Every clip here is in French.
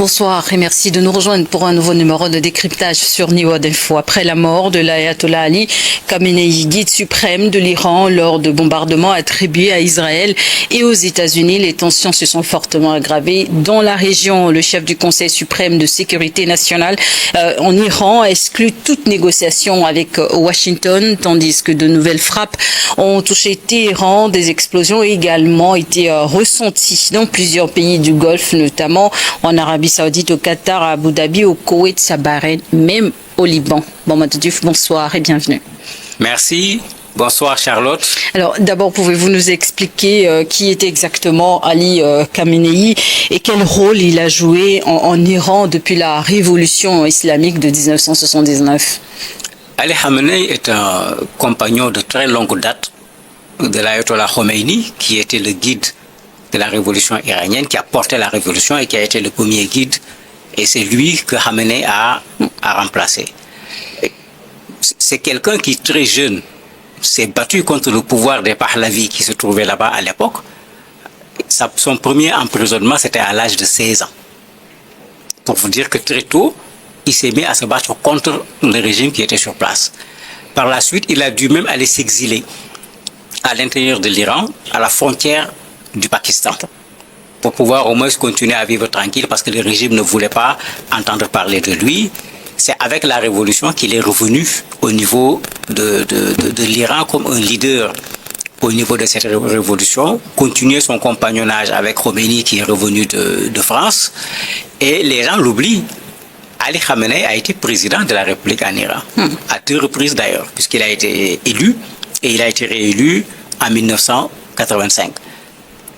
Bonsoir et merci de nous rejoindre pour un nouveau numéro de décryptage sur Niwad Info. Après la mort de l'ayatollah Ali Khamenei, guide suprême de l'Iran, lors de bombardements attribués à Israël et aux États-Unis, les tensions se sont fortement aggravées dans la région. Le chef du Conseil suprême de sécurité nationale en Iran a exclu toute négociation avec Washington, tandis que de nouvelles frappes ont touché Téhéran. Des explosions ont également été ressenties dans plusieurs pays du Golfe, notamment en Arabie Saoudite, au Qatar, à Abu Dhabi, au Koweït, à Bahreïn, même au Liban. Mamadou Diouf, bonsoir et bienvenue. Merci. Bonsoir Charlotte. Alors d'abord, pouvez-vous nous expliquer qui était exactement Ali Khamenei et quel rôle il a joué en Iran depuis la révolution islamique de 1979? Ali Khamenei est un compagnon de très longue date de l'ayatollah Khomeini, qui était le guide de la révolution iranienne, qui a porté la révolution et qui a été le premier guide. Et c'est lui que Khamenei a remplacé. C'est quelqu'un qui, très jeune, s'est battu contre le pouvoir des Pahlavis qui se trouvaient là-bas à l'époque. Son premier emprisonnement, c'était à l'âge de 16 ans. Pour vous dire que très tôt, il s'est mis à se battre contre le régime qui était sur place. Par la suite, il a dû même aller s'exiler à l'intérieur de l'Iran, à la frontière du Pakistan, pour pouvoir au moins continuer à vivre tranquille, parce que le régime ne voulait pas entendre parler de lui. C'est avec la révolution qu'il est revenu au niveau de l'Iran comme un leader au niveau de cette révolution, continuer son compagnonnage avec Khomeini qui est revenu de France. Et les gens l'oublient. Ali Khamenei a été président de la République en Iran, à 2 reprises d'ailleurs, puisqu'il a été élu et il a été réélu en 1985.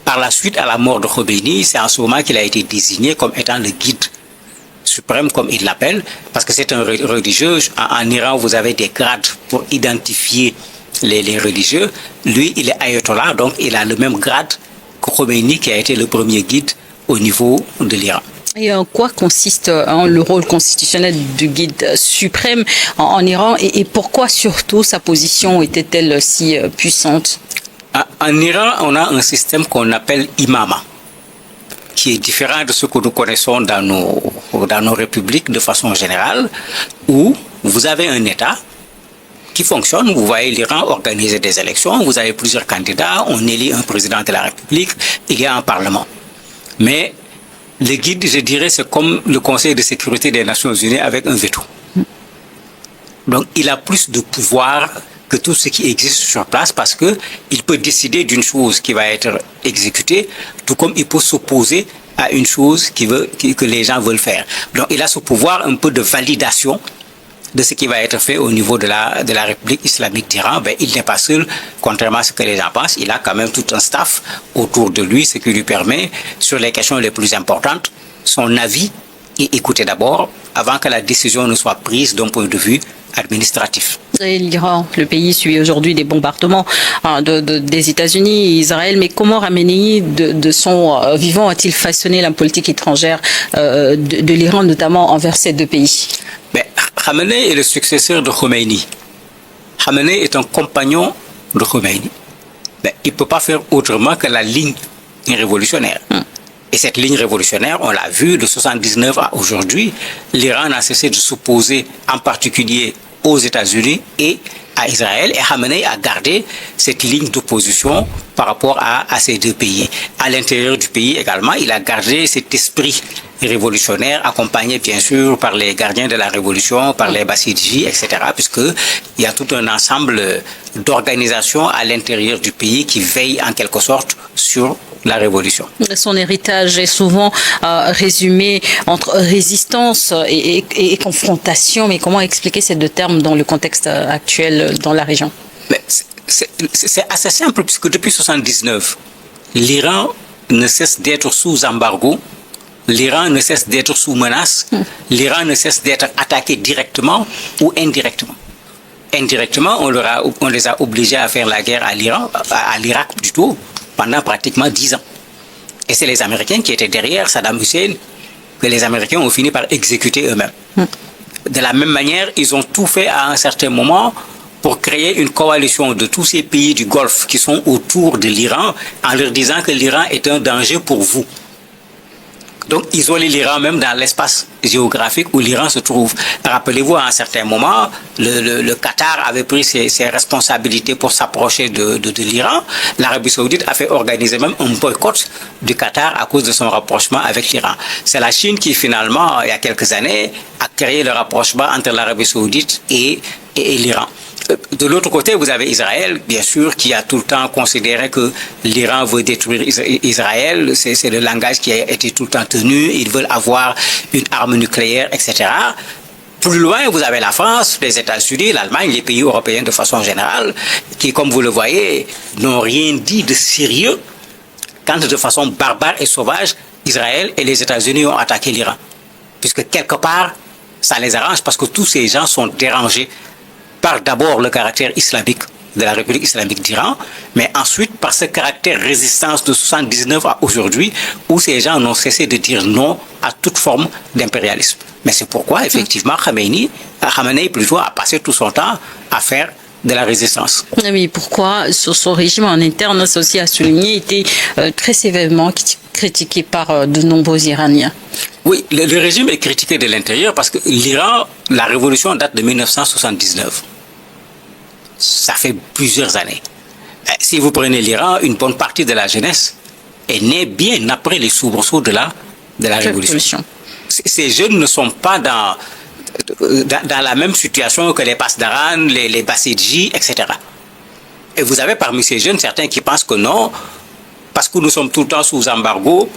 Par la suite, à la mort de Khomeini, c'est en ce moment qu'il a été désigné comme étant le guide suprême, comme il l'appelle, parce que c'est un religieux. En Iran, vous avez des grades pour identifier les religieux. Lui, il est ayatollah, donc il a le même grade que Khomeini, qui a été le premier guide au niveau de l'Iran. Et en quoi consiste le rôle constitutionnel du guide suprême en Iran et pourquoi surtout sa position était-elle si puissante? En Iran, on a un système qu'on appelle imama, qui est différent de ce que nous connaissons dans nos républiques de façon générale, où vous avez un État qui fonctionne. Vous voyez l'Iran organiser des élections, vous avez plusieurs candidats, on élit un président de la République, il y a un parlement. Mais le guide, je dirais, c'est comme le Conseil de sécurité des Nations Unies avec un veto. Donc il a plus de pouvoir que tout ce qui existe sur place, parce qu'il peut décider d'une chose qui va être exécutée, tout comme il peut s'opposer à une chose que les gens veulent faire. Donc il a ce pouvoir un peu de validation de ce qui va être fait au niveau de la République islamique d'Iran. Il n'est pas seul, contrairement à ce que les gens pensent. Il a quand même tout un staff autour de lui, ce qui lui permet, sur les questions les plus importantes, son avis est écouté d'abord, avant que la décision ne soit prise d'un point de vue administratif. L'Iran, le pays, suit aujourd'hui des bombardements des États-Unis et Israël. Mais comment Khamenei, de son vivant, a-t-il façonné la politique étrangère de l'Iran, notamment envers ces 2 pays? Khamenei est le successeur de Khomeini. Khamenei est un compagnon de Khomeini. Il ne peut pas faire autrement que la ligne révolutionnaire. Et cette ligne révolutionnaire, on l'a vu, de 1979 à aujourd'hui, l'Iran n'a cessé de s'opposer en particulier aux États-Unis et à Israël. Et Khamenei a gardé cette ligne d'opposition par rapport à ces 2 pays. À l'intérieur du pays également, il a gardé cet esprit révolutionnaire, accompagné bien sûr par les gardiens de la révolution, par les Bassidji, etc. Puisqu'il y a tout un ensemble d'organisations à l'intérieur du pays qui veillent en quelque sorte sur la révolution. Son héritage est souvent résumé entre résistance et confrontation. Mais comment expliquer ces 2 termes dans le contexte actuel dans la région? C'est assez simple, puisque depuis 1979, l'Iran ne cesse d'être sous embargo, l'Iran ne cesse d'être sous menace, l'Iran ne cesse d'être attaqué directement ou indirectement. Indirectement, on les a obligés à faire la guerre à l'Irak plutôt, pendant pratiquement 10 ans. Et c'est les Américains qui étaient derrière Saddam Hussein que les Américains ont fini par exécuter eux-mêmes. De la même manière, ils ont tout fait à un certain moment pour créer une coalition de tous ces pays du Golfe qui sont autour de l'Iran, en leur disant que l'Iran est un danger pour vous. Donc, isoler l'Iran même dans l'espace géographique où l'Iran se trouve. Rappelez-vous, à un certain moment, le Qatar avait pris ses responsabilités pour s'approcher de l'Iran. L'Arabie Saoudite a fait organiser même un boycott du Qatar à cause de son rapprochement avec l'Iran. C'est la Chine qui, finalement, il y a quelques années, a créé le rapprochement entre l'Arabie Saoudite et l'Iran. De l'autre côté, vous avez Israël, bien sûr, qui a tout le temps considéré que l'Iran veut détruire Israël. C'est le langage qui a été tout le temps tenu. Ils veulent avoir une arme nucléaire, etc. Plus loin, vous avez la France, les États-Unis, l'Allemagne, les pays européens de façon générale, qui, comme vous le voyez, n'ont rien dit de sérieux quand, de façon barbare et sauvage, Israël et les États-Unis ont attaqué l'Iran. Puisque quelque part, ça les arrange parce que tous ces gens sont dérangés par d'abord le caractère islamique de la République islamique d'Iran, mais ensuite par ce caractère résistance de 79 à aujourd'hui, où ces gens n'ont cessé de dire non à toute forme d'impérialisme. Mais c'est pourquoi, effectivement, Khamenei plutôt a passé tout son temps à faire de la résistance. Mais pourquoi son régime en interne, ça aussi a souligné, était très sévèrement critiqué par de nombreux Iraniens? Oui, le régime est critiqué de l'intérieur parce que l'Iran, la révolution date de 1979. Ça fait plusieurs années. Si vous prenez l'Iran, une bonne partie de la jeunesse est née bien après les soubresauts de la révolution. Ces jeunes ne sont pas dans la même situation que les Pasdaran, les Bassidji, etc. Et vous avez parmi ces jeunes certains qui pensent que non, parce que nous sommes tout le temps sous embargo,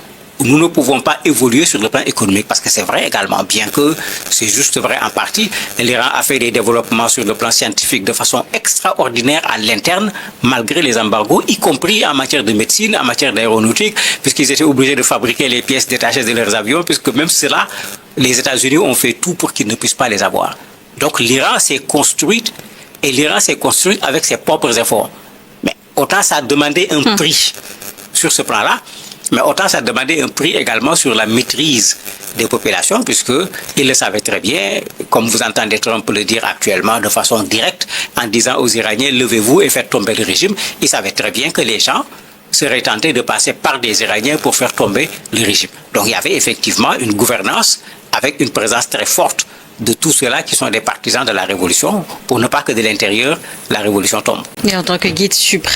nous ne pouvons pas évoluer sur le plan économique, parce que c'est vrai également, bien que c'est juste vrai en partie, l'Iran a fait des développements sur le plan scientifique de façon extraordinaire à l'interne, malgré les embargos, y compris en matière de médecine, en matière d'aéronautique, puisqu'ils étaient obligés de fabriquer les pièces détachées de leurs avions, puisque même cela, les États-Unis ont fait tout pour qu'ils ne puissent pas les avoir. Donc l'Iran s'est construite, et l'Iran s'est construite avec ses propres efforts. Mais autant ça a demandé un prix sur ce plan-là, mais autant ça demandait un prix également sur la maîtrise des populations, puisqu'ils le savaient très bien, comme vous entendez Trump le dire actuellement de façon directe, en disant aux Iraniens, levez-vous et faites tomber le régime. Ils savaient très bien que les gens seraient tentés de passer par des Iraniens pour faire tomber le régime. Donc il y avait effectivement une gouvernance avec une présence très forte de tous ceux-là qui sont des partisans de la révolution, pour ne pas que de l'intérieur, la révolution tombe. Et en tant que guide suprême,